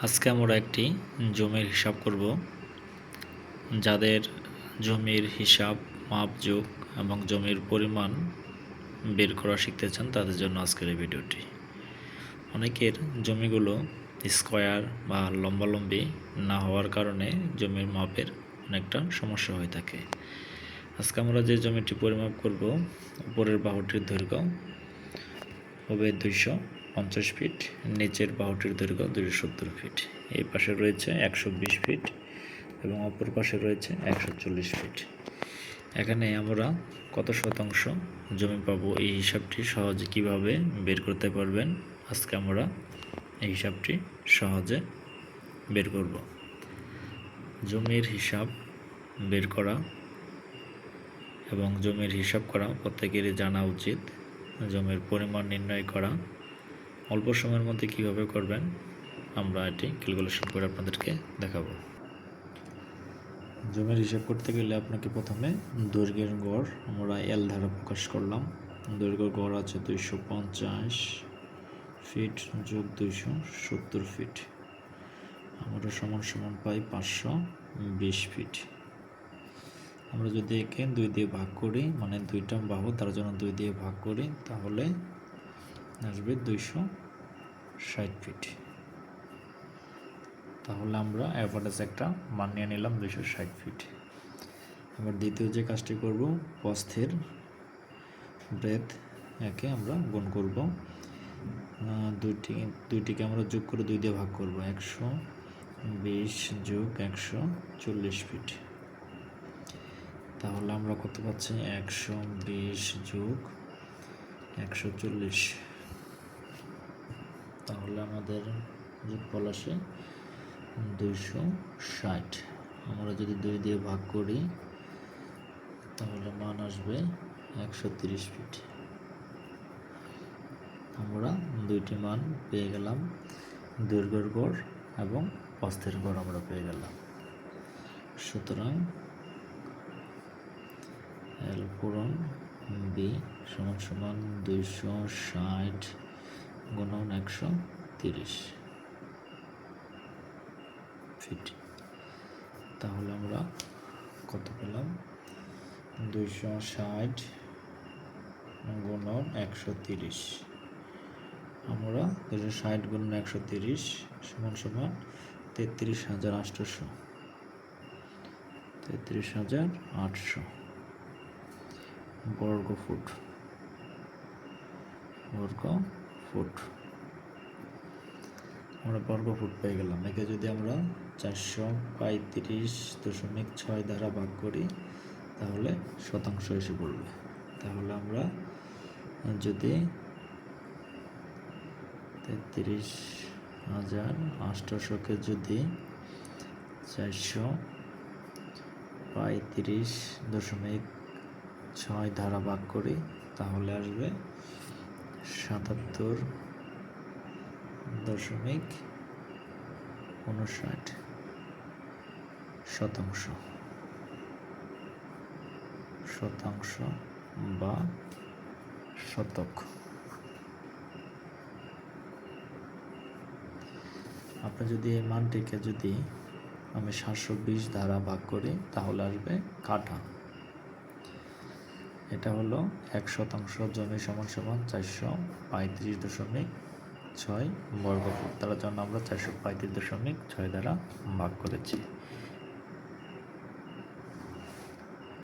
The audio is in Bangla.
আজকে আমরা একটি জমির হিসাব করব। যাদের জমির হিসাব, মাপজোক এবং জমির পরিমাণ বের করা শিখতে চান তাদের জন্য আজকের এই ভিডিওটি। অনেকের জমিগুলো স্কোয়ার বা লম্বালম্বি না হওয়ার কারণে জমির মাপের অনেকটা সমস্যা হয়ে থাকে। আজকে আমরা যে জমিটি পরিমাপ করব, উপরের বাহুটির দৈর্ঘ্য হবে 250 ফিট, নিচের বাহুটির দৈর্ঘ্য 270 ফিট, এই পাশে রয়েছে 120 ফিট এবং অপর পাশে রয়েছে 140 ফিট। এখানে আমরা কত শতাংশ জমি পাবো এই হিসাবটি সহজে কিভাবে বের করতে পারবেন, আজকে আমরা এই হিসাবটি সহজে বের করব। জমির হিসাব বের করা এবং জমির হিসাব করা প্রত্যেকেরই জানা উচিত। জমির পরিমাণ নির্ণয় করা অল্প সময়ের মধ্যে কিভাবে করবেন আমরা এটি ক্যালকুলেশন করে আপনাদেরকে দেখাবো। জমির হিসাব করতে গেলে আপনাকে প্রথমে দৈর্ঘ্যের গড় আমরা এল ধারা প্রকাশ করলাম। দৈর্ঘ্যের গড় আছে 250 ফিট যোগ 270 ফিট, আমরা সমান সমান পাই 520 ফিট। আমরা যদি একে 2 দিয়ে ভাগ করি, মানে দুইটা বাহু তার জন্য 2 দিয়ে ভাগ করি, তাহলে আসবে 260 ফিট। তাহলে আমরা অ্যাভারেজ একটা মান নিয়ে নিলাম 260 ফিট। এবার দ্বিতীয় যে কাজটি করব, প্রস্থের ব্রেথ একে আমরা গুণ করব, দুইটিকে আমরা যোগ করে 2 দিয়ে ভাগ করব, 120 যোগ 140 ফিট। তাহলে আমরা কত পাচ্ছি, 120 যোগ 140, তাহলে আমাদের যোগফল আসে 260। আমরা যদি 2 দিয়ে ভাগ করি তাহলে মান আসবে 130 ফিট। আমরা দুইটি মান পেয়ে গেলাম, দৈর্ঘ্যের গড় এবং প্রস্থের গড় আমরা পেয়ে গেলাম। সুতরাং এল পূরণ বি সমান সমান 260 গুণন 130 ফিট। তাহলে আমরা কত পেলাম, 260 গুণন 130, আমরা 260 গুণন 130 সমান সমান 33,800 বর্গ ফুট। আমরা বর্গ ফুট পেয়ে গেলাম। একে যদি আমরা 435.6 দ্বারা ভাগ করি তাহলে শতাংশ এসে পড়বে। তাহলে আমরা যদি 33,800কে যদি 435.6 দ্বারা ভাগ করি তাহলে আসবে 77.59 শতাংশ বা শতক। আপনি যদি এই মানটিকে যদি আমি 720 দ্বারা ভাগ করি তাহলে আসবে কাঠা। এটা হলো 1 শতাংশ জমি সমান সমান 435.6 বর্গ ফুট, তার জন্য আমরা 435.6 দ্বারা ভাগ করেছি।